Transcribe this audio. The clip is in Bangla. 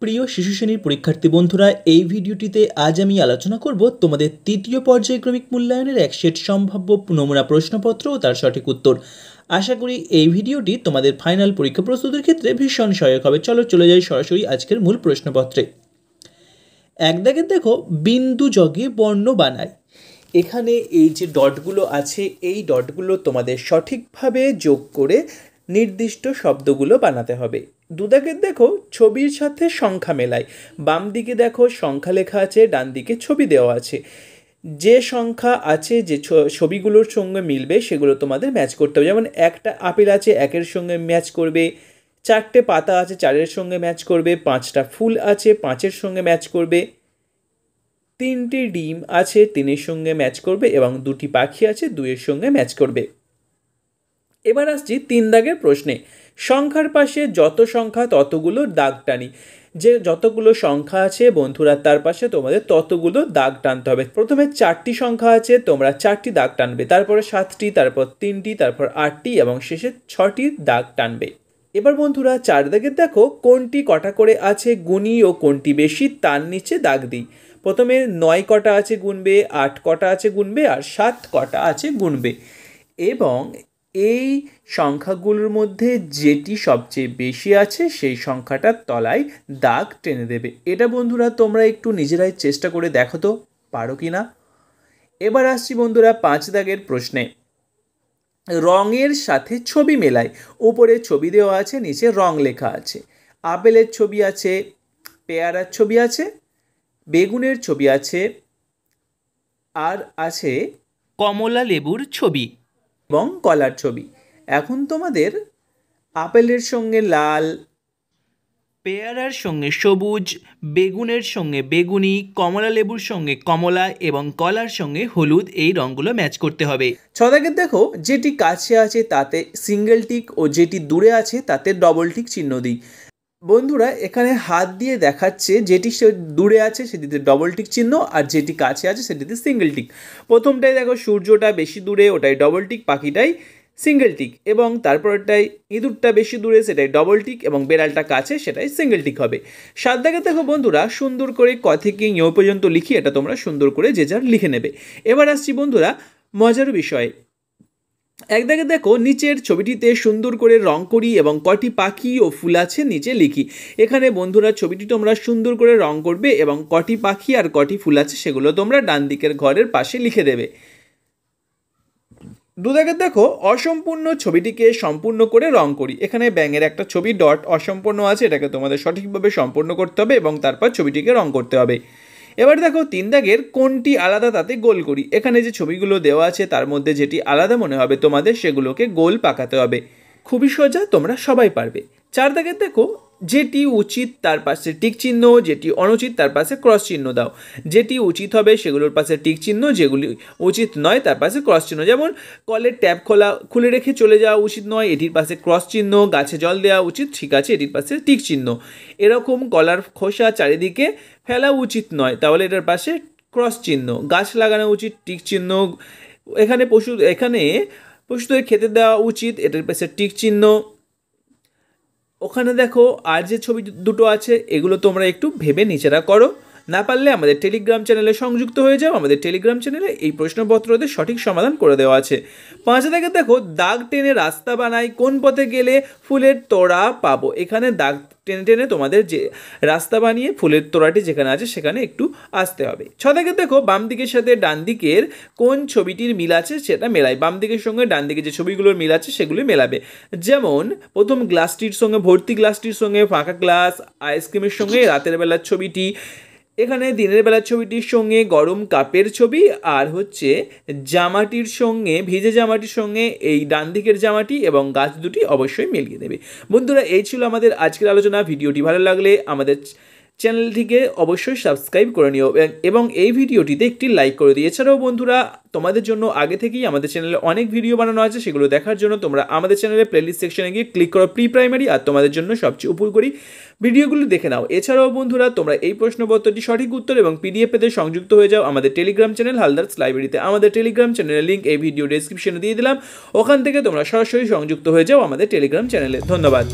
প্রিয় শিশু শ্রেণীর পরীক্ষার্থী বন্ধুরা, এই ভিডিওটিতে আজ আমি আলোচনা করব তোমাদের তৃতীয় পর্যায়ক্রমিক মূল্যায়নের এক সেট সম্ভাব্য নমুনা প্রশ্নপত্র ও তার সঠিক উত্তর। আশা করি এই ভিডিওটি তোমাদের ফাইনাল পরীক্ষা প্রস্তুতির ক্ষেত্রে ভীষণ সহায়ক হবে। চলে যাই সরাসরি আজকের মূল প্রশ্নপত্রে। এক দাগে দেখো, বিন্দু যোগে বর্ণ বানায়। এখানে এই যে ডটগুলো আছে, এই ডটগুলো তোমাদের সঠিকভাবে যোগ করে নির্দিষ্ট শব্দগুলো বানাতে হবে। দুদাগের দেখো, ছবির সাথে সংখ্যা মেলায়। বাম দিকে দেখো সংখ্যা লেখা আছে, ডান দিকে ছবি দেওয়া আছে। যে সংখ্যা আছে, যে ছবিগুলোর সঙ্গে মিলবে সেগুলো তোমাদের ম্যাচ করতে হবে। যেমন একটা আপেল আছে, একের সঙ্গে ম্যাচ করবে। চারটে পাতা আছে, চারের সঙ্গে ম্যাচ করবে। পাঁচটা ফুল আছে, পাঁচের সঙ্গে ম্যাচ করবে। তিনটি ডিম আছে, তিনের সঙ্গে ম্যাচ করবে এবং দুটি পাখি আছে, দুইয়ের সঙ্গে ম্যাচ করবে। এবার আসছি তিন দাগের প্রশ্নে। সংখ্যার পাশে যত সংখ্যা ততগুলো দাগ টানি। যে যতগুলো সংখ্যা আছে বন্ধুরা, তার পাশে তোমাদের ততগুলো দাগ টানতে হবে। প্রথমে চারটি সংখ্যা আছে, তোমরা চারটি দাগ টানবে, তারপরে সাতটি, তারপর তিনটি, তারপর আটটি এবং শেষে ছটি দাগ টানবে। এবার বন্ধুরা চার দাগের দেখো, কোনটি কটা করে আছে গুণি ও কোনটি বেশি তার নিচে দাগ দিই। প্রথমে 9 কটা আছে গুনবে, 8 কটা আছে গুনবে আর 7 কটা আছে গুনবে। এবং এই সংখ্যাগুলোর মধ্যে যেটি সবচেয়ে বেশি আছে সেই সংখ্যাটার তলায় দাগ টেনে দেবে। এটা বন্ধুরা তোমরা একটু নিজেরাই চেষ্টা করে দেখো তো পারো কি না। এবার আসছি বন্ধুরা 5 দাগের প্রশ্নে। রঙের সাথে ছবি মেলায়। উপরে ছবি দেওয়া আছে, নিচে রং লেখা আছে। আপেলের ছবি আছে, পেয়ারার ছবি আছে, বেগুনের ছবি আছে, আর আছে কমলা লেবুর ছবি এবং কলার ছবি। এখন তোমাদের আপেলের সঙ্গে লাল, পেয়ারার সঙ্গে সবুজ, বেগুনের সঙ্গে বেগুনি, কমলা লেবুর সঙ্গে কমলা এবং কলার সঙ্গে হলুদ, এই রঙগুলো ম্যাচ করতে হবে। 6 দাগের দেখো, যেটি কাছে আছে তাতে সিঙ্গেল টিক ও যেটি দূরে আছে তাতে ডবল টিক চিহ্ন দিই। বন্ধুরা এখানে হাত দিয়ে দেখাচ্ছে যেটি দূরে আছে সেটিতে ডবল টিক চিহ্ন আর যেটি কাছে আছে সেটিতে সিঙ্গেল টিক। প্রথমটাই দেখো সূর্যটা বেশি দূরে, ওটাই ডবল টিক, পাখিটাই সিঙ্গেল টিক। এবং তারপরটাই ইঁদুরটা বেশি দূরে, সেটাই ডবল টিক, এবং বেড়ালটা কাছে সেটাই সিঙ্গেল টিক হবে। 7 দাগে দেখো বন্ধুরা, সুন্দর করে ক থেকে ঞ পর্যন্ত লিখি, এটা তোমরা সুন্দর করে যে যার লিখে নেবে। এবার আসছি বন্ধুরা মজার বিষয়। এক দাগে দেখো, নিচের ছবিটিতে সুন্দর করে রং করি এবং কটি পাখি ও ফুল আছে নিচে লিখি। এখানে বন্ধুরা ছবিটি তোমরা সুন্দর করে রং করবে এবং কটি পাখি আর কটি ফুল আছে সেগুলো তোমরা ডান দিকের ঘরের পাশে লিখে দেবে। 2 দাগে দেখো, অসম্পূর্ণ ছবিটিকে সম্পূর্ণ করে রং করি। এখানে ব্যাঙের একটা ছবি, ডট অসম্পূর্ণ আছে, এটাকে তোমাদের সঠিকভাবে সম্পূর্ণ করতে হবে এবং তারপর ছবিটিকে রং করতে হবে। এবার দেখো 3 দাগের, কোনটি আলাদা তাতে গোল করি। এখানে যে ছবিগুলো দেওয়া আছে তার মধ্যে যেটি আলাদা মনে হবে তোমাদের সেগুলোকে গোল পাকাতে হবে। খুবই সোজা, তোমরা সবাই পারবে। 4 দাগের দেখো, যেটি উচিত তার পাশে টিক চিহ্ন, যেটি অনুচিত তার পাশে ক্রস চিহ্ন দাও। যেটি উচিত হবে সেগুলোর পাশে টিক চিহ্ন, যেগুলি উচিত নয় তার পাশে ক্রস চিহ্ন। যেমন কলের ট্যাপ খুলে রেখে চলে যাওয়া উচিত নয়, এটির পাশে ক্রস চিহ্ন। গাছে জল দেওয়া উচিত, ঠিক আছে, এটির পাশে টিক চিহ্ন। এরকম কলার খোসা চারিদিকে ফেলা উচিত নয়, তাহলে এটার পাশে ক্রস চিহ্ন। গাছ লাগানো উচিত, টিক চিহ্ন। এখানে পশুদের খেতে দেওয়া উচিত, এটার পাশে টিক চিহ্ন। ওখানে দেখো আর যে ছবি দুটো আছে এগুলো তোমরা একটু ভেবে নিজেরা করো। না পারলে আমাদের টেলিগ্রাম চ্যানেলে সংযুক্ত হয়ে যাও। আমাদের টেলিগ্রাম চ্যানেলে এই প্রশ্নপত্রদের সঠিক সমাধান করে দেওয়া আছে। 5 দাগে দেখো, দাগ টেনে রাস্তা বানাই, কোন পথে গেলে ফুলের তোড়া পাবো। এখানে দাগ টেনে টেনে তোমাদের যে রাস্তা বানিয়ে ফুলের তোড়াটি যেখানে আছে সেখানে একটু আসতে হবে। 6 দাগে দেখো, বাম দিকের সাথে ডান দিকের কোন ছবিটির মিল আছে সেটা মেলাই। বাম দিকের সঙ্গে ডান দিকে যে ছবিগুলোর মিল আছে সেগুলি মেলাবে। যেমন প্রথম গ্লাসটির সঙ্গে, ভর্তি গ্লাসটির সঙ্গে ফাঁকা গ্লাস, আইসক্রিমের সঙ্গে রাতের বেলার ছবিটি, এখানে দিনের বেলার ছবিটির সঙ্গে গরম কাপের ছবি, আর হচ্ছে জামাটির সঙ্গে, ভিজে জামাটির সঙ্গে এই ডান দিকের জামাটি, এবং গাছ দুটি অবশ্যই মিলিয়ে দেবে। বন্ধুরা এই ছিল আমাদের আজকের আলোচনা। ভিডিওটি ভালো লাগলে আমাদের চ্যানেলটিকে অবশ্যই সাবস্ক্রাইব করে নিও এবং এই ভিডিওটিতে একটি লাইক করে দিও। এছাড়াও বন্ধুরা তোমাদের জন্য আগে থেকেই আমাদের চ্যানেলে অনেক ভিডিও বানানো আছে, সেগুলো দেখার জন্য তোমরা আমাদের চ্যানেলে প্লেলিস্ট সেকশনে গিয়ে ক্লিক করো প্রি প্রাইমারি, আর তোমাদের জন্য সবচেয়ে উপকারী ভিডিওগুলো দেখে নাও। এছাড়াও বন্ধুরা তোমরা এই প্রশ্নপত্রটি সঠিক উত্তর এবং পিডিএফ পেতে সংযুক্ত হয়ে যাও আমাদের টেলিগ্রাম চ্যানেল হালদার্স লাইব্রেরিতে। আমাদের টেলিগ্রাম চ্যানেলের লিঙ্ক এই ভিডিও ডেসক্রিপশনে দিয়ে দিলাম, ওখান থেকে তোমরা সরাসরি সংযুক্ত হয়ে যাও আমাদের টেলিগ্রাম চ্যানেলে। ধন্যবাদ।